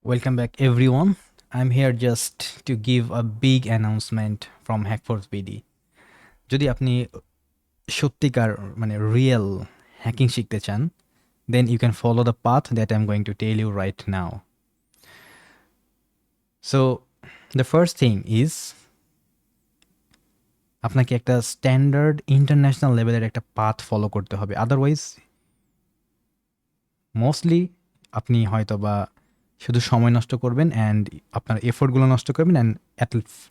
Welcome back, everyone. I'm here just to give a big announcement from Hackforce BD. যদি আপনি সত্যিকার real hacking শিখতে চান, then you can follow the path that I'm going to tell you right now. So, the first thing is আপনাকে একটা standard international লেভেলের একটা path follow করতে হবে। আদারওয়াইজ মোস্টলি আপনি হয়তো বা শুধু সময় নষ্ট করবেন অ্যান্ড আপনার এফোর্টগুলো নষ্ট করবেন অ্যান্ড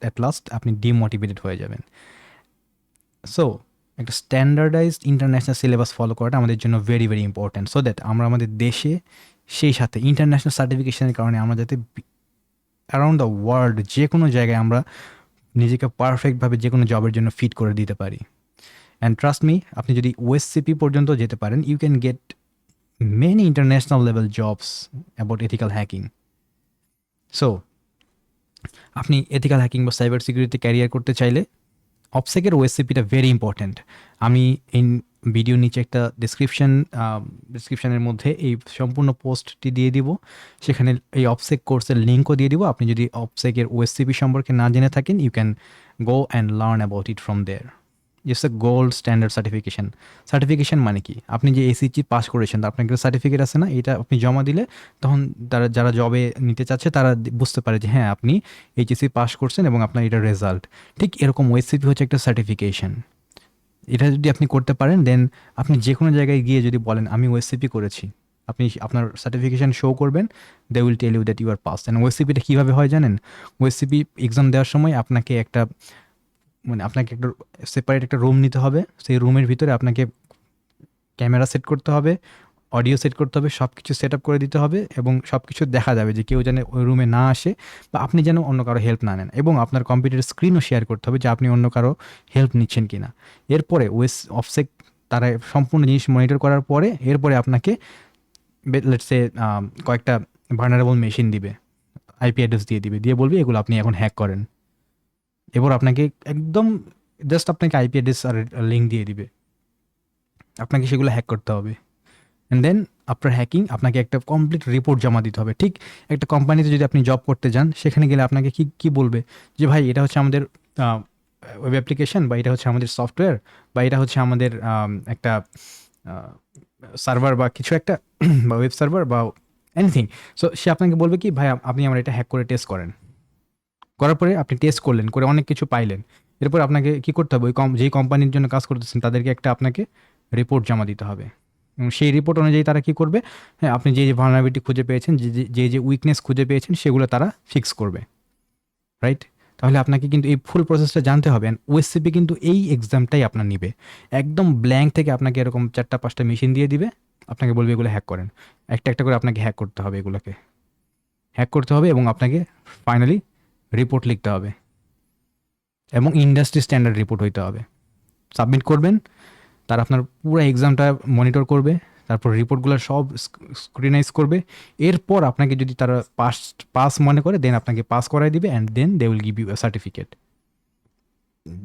অ্যাট লাস্ট আপনি ডিমোটিভেটেড হয়ে যাবেন। সো একটা স্ট্যান্ডার্ডাইজড ইন্টারন্যাশনাল সিলেবাস ফলো করাটা আমাদের জন্য very very important, so that আমরা আমাদের দেশে সেই সাথে ইন্টারন্যাশনাল সার্টিফিকেশনের কারণে আমরা যাতে অ্যারাউন্ড দ্য ওয়ার্ল্ড যে কোনো জায়গায় আমরা নিজেকে পারফেক্টভাবে যে কোনো জবের জন্য ফিট করে দিতে পারি। অ্যান্ড ট্রাস্ট মি, আপনি যদি ওএসসিপি পর্যন্ত যেতে পারেন, you can get many international level jobs about ethical hacking. So আপনি এথিক্যাল হ্যাকিং বা সাইবার সিকিউরিটি ক্যারিয়ার করতে চাইলে অবসেকের ওএসসিপিটা ভেরি ইম্পর্ট্যান্ট। আমি এই ভিডিওর নিচে একটা ডিসক্রিপশনের মধ্যে এই সম্পূর্ণ পোস্টটি দিয়ে দিব, সেখানে এই অবসেক কোর্সের লিঙ্কও দিয়ে দিব। আপনি যদি অবসেকের ওএসসিপি সম্পর্কে না জেনে থাকেন, you can go and learn about it from there. It's a gold standard certification মানে কি, আপনি যে এসিজি পাস করেছেন আপনার একটা সার্টিফিকেট আছে না, এটা আপনি জমা দিলে তখন তারা যারা জবে নিতে চাচ্ছে তারা বুঝতে পারে যে হ্যাঁ আপনি এইচএসসি পাস করছেন এবং আপনার এটা রেজাল্ট। ঠিক এরকম ওএসসিপি হচ্ছে একটা সার্টিফিকেশন। এটা যদি আপনি করতে পারেন, দেন আপনি যে কোনো জায়গায় গিয়ে যদি বলেন আমি ওএসসিপি করেছি, আপনি আপনার সার্টিফিকেশন শো করবেন, they will tell you that you are pass. And ওএসসিপিটা কীভাবে হয় জানেন? ওএসসিপি এক্সাম দেওয়ার সময় আপনাকে একটা সেপারেট একটা রুম নিতে হবে। সেই রুমের ভিতরে আপনাকে ক্যামেরা সেট করতে হবে, অডিও সেট করতে হবে, সব কিছু সেট আপ করে দিতে হবে এবং সব কিছু দেখা যাবে যে কেউ যেন ওই রুমে না আসে বা আপনি যেন অন্য কারো হেল্প না নেন। এবং আপনার কম্পিউটার স্ক্রিনও শেয়ার করতে হবে যে আপনি অন্য কারো হেল্প নিচ্ছেন কি না। এরপরে অফসেক তারা সম্পূর্ণ জিনিস মনিটর করার পরে এরপরে আপনাকে লেটসে কয়েকটা ভার্নারেবল মেশিন দিবে, আইপি অ্যাড্রেস দিয়ে দিবে, দিয়ে বলবে এগুলো আপনি এখন হ্যাক করেন। এবার আপনাকে একদম জাস্ট আপনাকে আইপি অ্যাড্রেস আর লিঙ্ক দিয়ে দিবে, আপনাকে সেগুলো হ্যাক করতে হবে। অ্যান্ড দেন আফটার হ্যাকিং আপনাকে একটা কমপ্লিট রিপোর্ট জমা দিতে হবে। ঠিক একটা কোম্পানিতে যদি আপনি জব করতে যান, সেখানে গেলে আপনাকে কি বলবে যে ভাই এটা হচ্ছে আমাদের ওয়েব অ্যাপ্লিকেশন, বা এটা হচ্ছে আমাদের সফটওয়্যার, বা এটা হচ্ছে আমাদের একটা সার্ভার বা কিছু একটা বা ওয়েব সার্ভার বা এনিথিং। সো সে আপনাকে বলবে কি ভাই আপনি আমার এটা হ্যাক করে টেস্ট করেন। করার পরে আপনি টেস্ট করলেন, করে অনেক কিছু পাইলেন। এরপর আপনাকে কী করতে হবে, ওই যেই কোম্পানির জন্য কাজ করতেছেন তাদেরকে একটা আপনাকে রিপোর্ট জমা দিতে হবে। এবং সেই রিপোর্ট অনুযায়ী তারা কী করবে, হ্যাঁ আপনি যে ভালনারেবিলিটি খুঁজে পেয়েছেন, যে উইকনেস খুঁজে পেয়েছেন সেগুলো তারা ফিক্স করবে, রাইট? তাহলে আপনাকে কিন্তু এই ফুল প্রসেসটা জানতে হবে। অ্যান্ড ওএসসিপি কিন্তু এই এক্সামটাই আপনার নিবে। একদম ব্ল্যাঙ্ক থেকে আপনাকে এরকম 4-5টা মেশিন দিয়ে দিবে, আপনাকে বলবে এগুলো হ্যাক করেন। একটা একটা করে আপনাকে হ্যাক করতে হবে, এগুলোকে হ্যাক করতে হবে এবং আপনাকে ফাইনালি রিপোর্ট লিখতে হবে এবং ইন্ডাস্ট্রি স্ট্যান্ডার্ড রিপোর্ট হইতে হবে। সাবমিট করবেন, তারা আপনার পুরো এক্সামটা মনিটর করবে, তারপর রিপোর্টগুলো সব স্ক্রিনাইজ করবে। এরপর আপনাকে যদি তারা পাস মনে করে, দেন আপনাকে পাস করাই দিবে and then they will give you a certificate.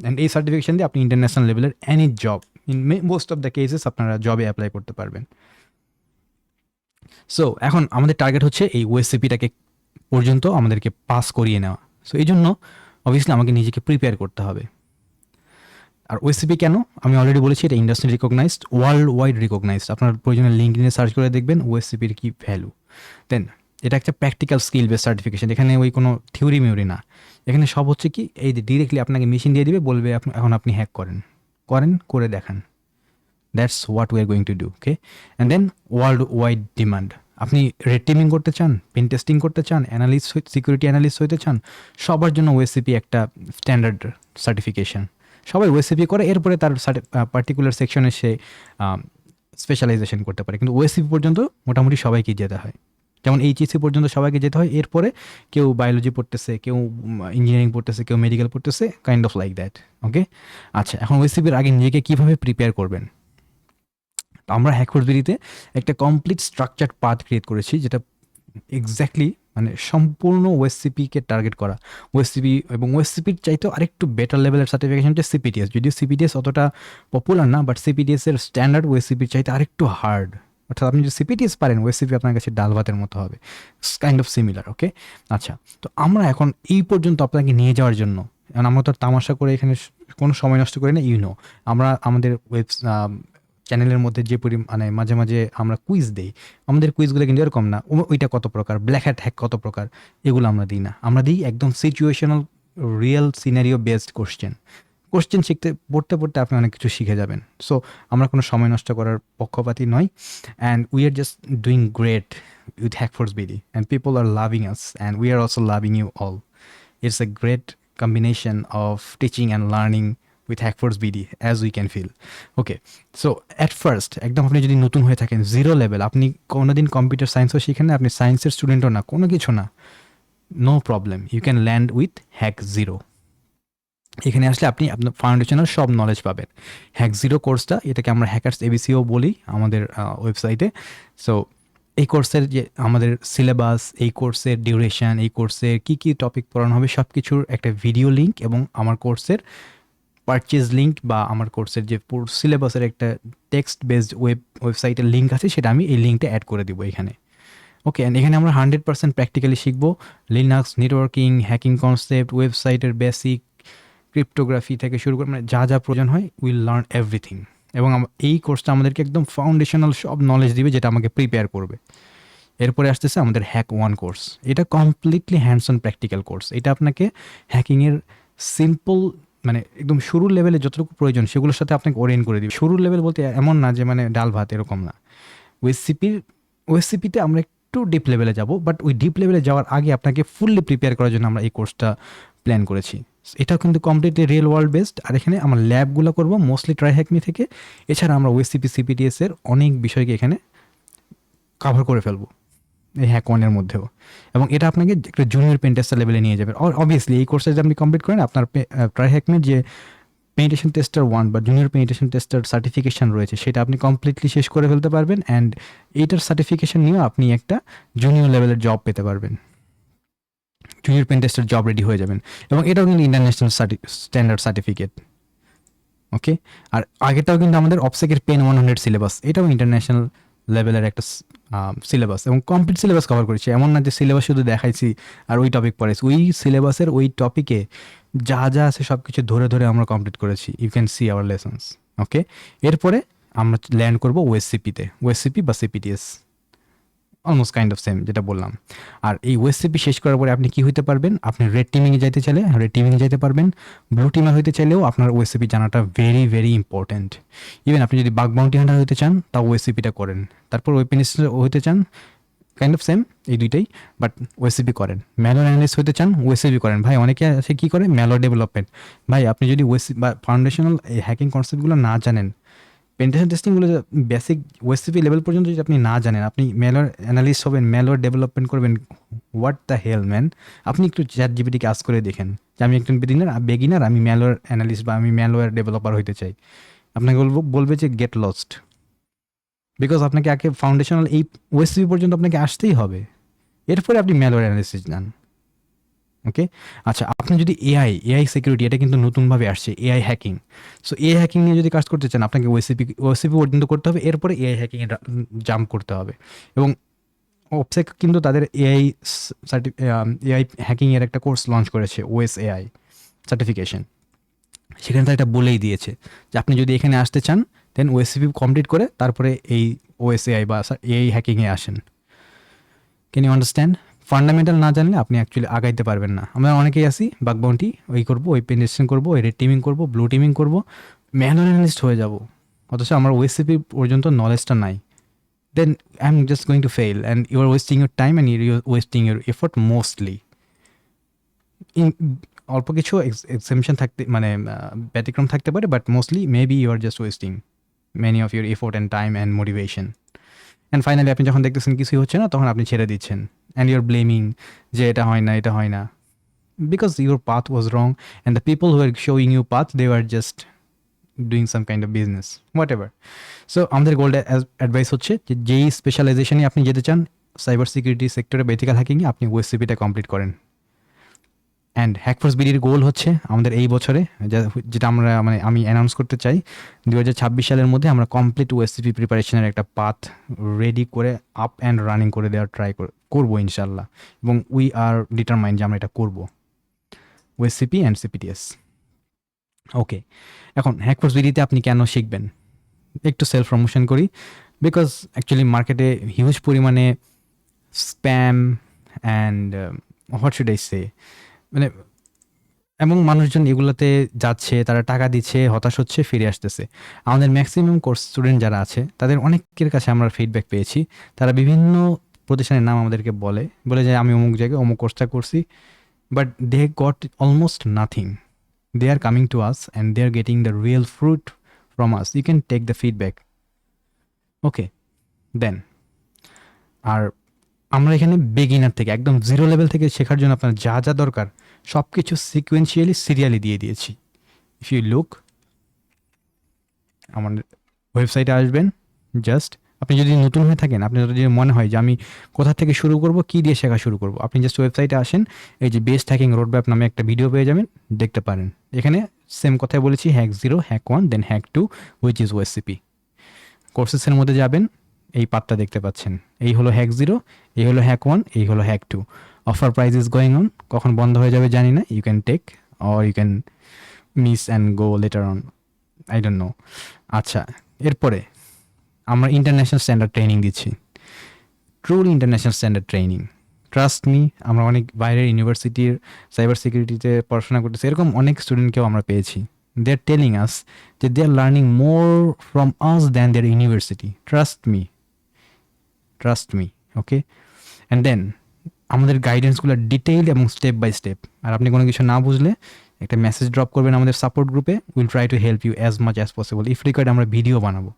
And এই সার্টিফিকেশন দিয়ে আপনি ইন্টারন্যাশনাল লেভেলের any job, in most of the cases আপনারা জবে অ্যাপ্লাই করতে পারবেন। সো এখন আমাদের টার্গেট হচ্ছে এই ওএসসিপিটাকে পর্যন্ত আমাদেরকে পাস করিয়ে নেওয়া। সো এই জন্য অবভিয়াসলি আমাকে নিজেকে প্রিপেয়ার করতে হবে। আর ওএসসিপি কেন, আমি অলরেডি বলেছি এটা industry recognised, worldwide recognised. আপনার প্রয়োজনে লিঙ্কডিনে সার্চ করে দেখবেন ওএসসিপির কী ভ্যালু। দেন এটা একটা প্র্যাকটিক্যাল স্কিল বেস সার্টিফিকেশন, এখানে ওই কোনো থিওরি মিউরি না। এখানে সব হচ্ছে কি, এই ডিরেক্টলি আপনাকে মেশিন দিয়ে দিবে, বলবে এখন আপনি হ্যাক করে দেখান। That's what we are going to do, okay? And then worldwide demand. আপনি রেড টিমিং করতে চান, পেন টেস্টিং করতে চান, সিকিউরিটি অ্যানালিস্ট হতে চান, সবার জন্য ওএসসিপি একটা স্ট্যান্ডার্ড সার্টিফিকেশন। সবাই ওএসসিপি করে, এরপরে তার পার্টিকুলার সেকশনে সে স্পেশালাইজেশন করতে পারে। কিন্তু ওএসসিপি পর্যন্ত মোটামুটি সবাইকে যেতে হয়, যেমন এইচএসসি পর্যন্ত সবাইকে যেতে হয়। এরপরে কেউ বায়োলজি পড়তেছে, কেউ ইঞ্জিনিয়ারিং পড়তেছে, কেউ মেডিকেল পড়তেছে, কাইন্ড অফ লাইক দ্যাট, ওকে? আচ্ছা, এখন ওএসসিপির আগে নিজেকে কীভাবে প্রিপেয়ার করবেন? আমরা হ্যাকফোর্সবিডিতে একটা কমপ্লিট স্ট্রাকচার্ড পাথ ক্রিয়েট করেছি, যেটা এক্স্যাক্টলি সম্পূর্ণ ওএসসিপিকে টার্গেট করা। ওএসসিপি এবং ওএসসিপির চাইতেও আরেকটু বেটার লেভেলের সার্টিফিকেশন হচ্ছে সিপিটিএস। যদিও সিপিটিএস অতটা পপুলার না, বাট সিপিটিএস এর স্ট্যান্ডার্ড ওএসসিপির চাইতে আরেকটু হার্ড, অর্থাৎ আপনি যদি সিপিটিএস পারেন, ওএসসিপি আপনার কাছে ডাল ভাতের মতো হবে, কাইন্ড অফ সিমিলার। ওকে, আচ্ছা, তো আমরা এখন এই পর্যন্ত আপনাকে নিয়ে যাওয়ার জন্য, কারণ আমরা তো আর তামাশা করে এখানে কোনো সময় নষ্ট করি না, আমরা আমাদের চ্যানেলের মধ্যে যে মানে মাঝে মাঝে আমরা কুইজ দেই, আমাদের কুইজগুলো কিন্তু এরকম না ওইটা কত প্রকার, ব্ল্যাক হ্যাট হ্যাক কত প্রকার, এগুলো আমরা দিই না। আমরা দিই একদম situational, real scenario based question শিখতে পড়তে পড়তে আপনি অনেক কিছু শিখে যাবেন। সো আমরা কোনো সময় নষ্ট করার পক্ষপাতী নয়, and we are just doing great with Hackforce BD, and people are loving us, and we are also loving you all. It's a great combination of teaching and learning with Hackforce BD, as we can feel. Okay, so at first একদম আপনি যদি নতুন হয়ে থাকেন, zero level, আপনি কোনোদিন computer সায়েন্সও শিখেন না, আপনি সায়েন্সের স্টুডেন্টও না, কোনো কিছু না, no problem, you can land with hack zero. এখানে আসলে আপনি আপনার ফাউন্ডেশনাল সব নলেজ পাবেন। হ্যাক জিরো কোর্সটা, এটাকে আমরা হ্যাকার্স এবিসিও বলি আমাদের ওয়েবসাইটে। সো এই কোর্সের যে আমাদের সিলেবাস, এই কোর্সের ডিউরেশন, এই কোর্সের কী কী টপিক পড়ানো হবে, সব কিছুর একটা ভিডিও লিঙ্ক এবং আমার কোর্সের পারচেজ লিঙ্ক বা আমার কোর্সের যে সিলেবাসের একটা টেক্সট বেসড ওয়েবসাইটের লিঙ্ক আছে, সেটা আমি এই লিঙ্কটা অ্যাড করে দিব এখানে। ওকে, অ্যান্ড এখানে আমরা 100% প্র্যাকটিক্যালি শিখবো লিনাক্স, নেটওয়ার্কিং, হ্যাকিং কনসেপ্ট, ওয়েবসাইটের বেসিক, ক্রিপ্টোগ্রাফি থেকে শুরু করে মানে যা যা প্রয়োজন হয়, উইল লার্ন এভরিথিং। এবং এই কোর্সটা আমাদেরকে একদম ফাউন্ডেশনাল সব নলেজ দিবে, যেটা আমাকে প্রিপেয়ার করবে। এরপরে আসতেছে আমাদের হ্যাক ওয়ান কোর্স। এটা completely hands on practical course. এটা আপনাকে হ্যাকিংয়ের সিম্পল মানে একদম শুরুর লেভেলে যতটুকু প্রয়োজন সেগুলোর সাথে আপনাকে ওরিয়েন্ট করে দিবে। শুরুর লেভেল বলতে এমন না যে মানে ডাল ভাত, এরকম না। ওএসসিপিতে আমরা একটু ডিপ লেভেলে যাব, বাট ওই ডিপ লেভেলে যাওয়ার আগে আপনাকে ফুললি প্রিপেয়ার করার জন্য আমরা এই কোর্সটা প্ল্যান করেছি। এটাও কিন্তু কমপ্লিটলি রিয়েল ওয়ার্ল্ড বেসড। আর এখানে আমরা ল্যাবগুলো করবো মোস্টলি ট্রাইহ্যাকমি থেকে। এছাড়া আমরা ওএসসিপি সিপিটিএস এর অনেক বিষয়কে এখানে কাভার করে ফেলবো এই হ্যাক ওয়ানের মধ্যেও। এবং এটা আপনাকে একটা জুনিয়র পেনটেস্টার লেভেলে নিয়ে যাবে। অবভিয়াসলি এই কোর্সটা যদি আপনি কমপ্লিট করেন, আপনার ট্রাইহ্যাকমির যে পেনিটেশন টেস্টার 1 বা জুনিয়র পেনিটেশন টেস্টার সার্টিফিকেশন রয়েছে, সেটা আপনি কমপ্লিটলি শেষ করে ফেলতে পারবেন। অ্যান্ড এইটার সার্টিফিকেশন নিয়েও আপনি একটা জুনিয়র লেভেলের জব পেতে পারবেন, junior pen tester job ready হয়ে যাবেন। এবং এটাও কিন্তু ইন্টারন্যাশনাল স্ট্যান্ডার্ড সার্টিফিকেট। ওকে, আর আগেটাও কিন্তু আমাদের অপসেকের পেন 100 সিলেবাস, এটাও ইন্টারন্যাশনাল লেভেলের একটা সিলেবাস এবং কমপ্লিট সিলেবাস কভার করেছি। এমন না যে সিলেবাস শুধু দেখাইছি আর ওই টপিক পড়াইছি, ওই সিলেবাসের ওই টপিকে যা যা আছে সব কিছু ধরে ধরে আমরা কমপ্লিট করেছি। You can see our lessons. Okay, এরপরে আমরা ল্যান্ড করবো ওএসসিপি বা CPTS, almost kind of same যেটা বললাম। আর এই ওএসসিপি শেষ করার পরে আপনি কি হইতে পারবেন, আপনি রেড টিমিংয়ে যাইতে চাইলে রেড টিমিংয়ে যাইতে পারবেন। ব্লু টিমার হইতে চাইলেও আপনার ওএসসিপি জানাটা ভেরি ভেরি ইম্পর্টেন্ট। ইভেন আপনি যদি বাগ বাউন্টি হান্টার হইতে চান, তাও ওএসসিপিটা করেন। তারপর ওয়েপেনিস্ট হইতে চান, কাইন্ড অফ সেম এই দুইটাই, বাট ওএসসিপি করেন। ম্যালওয়্যার অ্যানালিস্ট হইতে চান, ওএসসিপি করেন। ভাই অনেকে আছে কী করে, ম্যালওয়্যার ডেভেলপমেন্ট। ভাই আপনি যদি ওএসসিপি বা ফাউন্ডেশনাল এই হ্যাকিং কনসেপ্টগুলো না জানেন, পেন্টেশন টেস্টিংগুলো বেসিক ওএসসিপি লেভেল পর্যন্ত যদি আপনি না জানেন, আপনি ম্যালওয়্যার অ্যানালিস্ট হবেন, ম্যালওয়্যার ডেভেলপমেন্ট করবেন, হোয়াট দ্য হেল ম্যান। আপনি একটু চ্যাটজিপিটিকে আস্ক করে দেখেন যে আমি একজন বেগিনার, আমি ম্যালওয়্যার অ্যানালিস্ট বা আমি ম্যালওয়্যার ডেভেলপার হইতে চাই। আপনাকে বলবে যে গেট লস্ট, বিকজ আপনাকে আগে ফাউন্ডেশনাল এই ওএসসিপি পর্যন্ত আপনাকে আসতেই হবে, এরপরে আপনি ম্যালওয়্যার অ্যানালিসিস যান। ওকে, আচ্ছা, আপনি যদি এআই সিকিউরিটি, এটা কিন্তু নতুনভাবে আসছে, AI hacking. So AI hacking নিয়ে যদি কাজ করতে চান, আপনাকে ওএসসিপি পর্যন্ত করতে হবে, এরপরে এআই হ্যাকিংয়ে জাম্প করতে হবে। এবং অপসেক কিন্তু তাদের এআই হ্যাকিংয়ের একটা কোর্স লঞ্চ করেছে, ওএস এআই সার্টিফিকেশন। সেখানে তারা এটা বলেই দিয়েছে যে আপনি যদি এখানে আসতে চান, দেন ওএসসিপি কমপ্লিট করে তারপরে এই ওএস এআই বা এআই হ্যাকিংয়ে আসেন। Can you understand? ফান্ডামেন্টাল না জানলে আপনি অ্যাকচুয়ালি আগাইতে পারবেন না। আমরা অনেকেই আসি বাগ বাউন্টি ওই করবো, ওই পেনিটেশন করবো, ওই রেড টিমিং করবো, ব্লু টিমিং করবো, ম্যানুয়াল অ্যানালিস্ট হয়ে যাব, অথচ আমার ওএসসিপি পর্যন্ত নলেজটা নাই। Then I am just going to fail and you are wasting your time and you are wasting your effort mostly. অল্প কিছু এক্সেপশন থাকতে মানে ব্যতিক্রম থাকতে পারে, but mostly maybe you are just wasting many of your effort and time and motivation. And finally আপনি যখন দেখতেছেন কিছুই হচ্ছে না, তখন আপনি ছেড়ে দিচ্ছেন অ্যান্ড ইউর ব্লেমিং যে এটা হয় না, because your path was wrong and the people who are showing you path, they are just doing some kind of business, whatever. So আমাদের গোল্ড অ্যাডভাইস হচ্ছে যে যেই স্পেশালাইজেশনে আপনি যেতে চান, সাইবার সিকিউরিটি সেক্টরে বা এথিক্যাল হ্যাকিংয়ে, আপনি ওএসসিপিটা কমপ্লিট করেন। অ্যান্ড হ্যাকফোর্স বিডির গোল হচ্ছে আমাদের এই বছরে যেটা আমরা মানে আমি অ্যানাউন্স করতে চাই 2026 সালের মধ্যে আমরা কমপ্লিট ওএসসিপি প্রিপারেশনের একটা পাথ রেডি করে আপ অ্যান্ড রানিং করে দেওয়ার ট্রাই করবো ইনশাল্লাহ, এবং উই আর ডিটারমাইন্ড যে আমরা এটা করবো ওএসসিপি অ্যান্ড সিপিটিএস। ওকে, এখন হ্যাকফোর্স বিডিতে আপনি কেন শিখবেন, একটু সেলফ প্রমোশন করি। বিকজ অ্যাকচুয়ালি মার্কেটে হিউজ পরিমাণে spam and what should I say, মানে এবং মানুষজন এগুলোতে যাচ্ছে, তারা টাকা দিচ্ছে, হতাশ হচ্ছে, ফিরে আসতেছে। আমাদের ম্যাক্সিমাম কোর্স স্টুডেন্ট যারা আছে তাদের অনেকের কাছে আমরা ফিডব্যাক পেয়েছি, তারা বিভিন্ন প্রতিষ্ঠানের নাম আমাদেরকে বলে যে আমি অমুক জায়গায় অমুক কোর্সটা করছি, but they got almost nothing. They are coming to us and they are getting the real fruit from us. You can take the feedback. Okay, then আর আমরা এখানে বিগিনার থেকে একদম জিরো লেভেল থেকে শেখার জন্য আপনার যা যা দরকার সব কিছু সিকুয়েন্সিয়ালি সিরিয়ালি দিয়ে দিয়েছি। ইফ ইউ লুক, আমাদের ওয়েবসাইটে আসবেন, জাস্ট আপনি যদি নতুন হয়ে থাকেন, আপনার যদি মনে হয় যে আমি কোথা থেকে শুরু করব, কী দিয়ে শেখা শুরু করব, আপনি জাস্ট ওয়েবসাইটে আসেন, এই যে বেস্ট হ্যাকিং রোডম্যাপ নামে একটা ভিডিও পেয়ে যাবেন, দেখতে পারেন। এখানে সেম কথাই বলেছি, hack 0, hack 1, then hack 2, which is OSCP. কোর্সেসের মধ্যে যাবেন, এই পাতটা দেখতে পাচ্ছেন, এই হলো হ্যাক 0, এই হলো হ্যাক 1, এই হলো hack 2। Offer price is going on, কখন বন্ধ হয়ে যাবে জানি না। You can take or you can miss and go later on, I don't know. আচ্ছা, এরপরে আমরা ইন্টারন্যাশনাল স্ট্যান্ডার্ড ট্রেনিং দিচ্ছি, truly international standard training. Trust me, আমরা অনেক বাইরের ইউনিভার্সিটির সাইবার সিকিউরিটিতে পড়াশোনা করতেছি, এরকম অনেক স্টুডেন্টকেও আমরা পেয়েছি। দে আর টেলিং আস যে they are learning more from us than their university. Trust me, okay. And then আমাদের গাইডেন্সগুলো ডিটেইলড এবং স্টেপ বাই স্টেপ। আর আপনি কোনো কিছু না বুঝলে একটা মেসেজ ড্রপ করবেন আমাদের সাপোর্ট গ্রুপে, will try to help you as much as possible. If required আমরা ভিডিও বানাবো,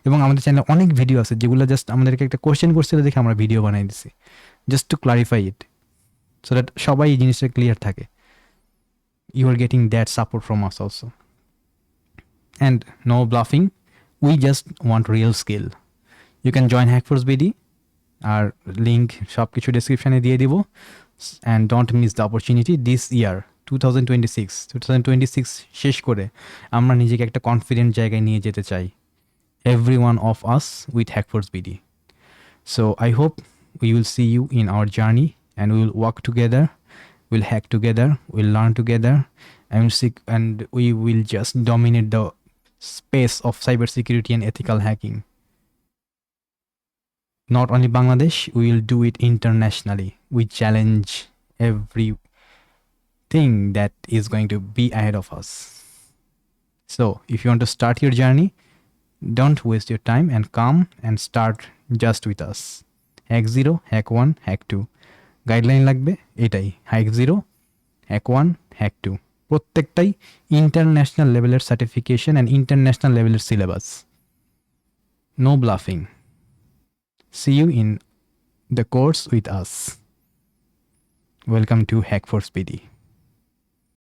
এবং আমাদের চ্যানেলে অনেক ভিডিও আছে যেগুলো জাস্ট আমাদেরকে একটা কোয়েশ্চেন করছিল দেখে আমরা ভিডিও বানাই দিছি, just to clarify it, so that সবাই এই জিনিসটা ক্লিয়ার থাকে। You are getting that support from us also. And no bluffing, we just want real skill. You can join Hackforce BD, আর লিঙ্ক সব কিছু ডিসক্রিপশানে দিয়ে দিব। And don't miss the opportunity this year 2026 শেষ করে আমরা নিজেকে একটা কনফিডেন্ট জায়গায় নিয়ে যেতে চাই, every one of us with Hackforce BD. So I hope we will see you in our journey, and we will work together, we'll hack together, we'll learn together, and we will just dominate the space of cybersecurity and ethical hacking. Not only Bangladesh, we will do it internationally. We challenge everything that is going to be ahead of us. So if you want to start your journey, don't waste your time and come and start just with us. Hack 0, hack 1, hack 2 guideline লাগবে এটাই, hack 0, hack 1, hack 2, প্রত্যেকটাই international লেভেলের certification and international লেভেলের সিলেবাস। No bluffing. See you in the course with us. Welcome to Hackforce BD.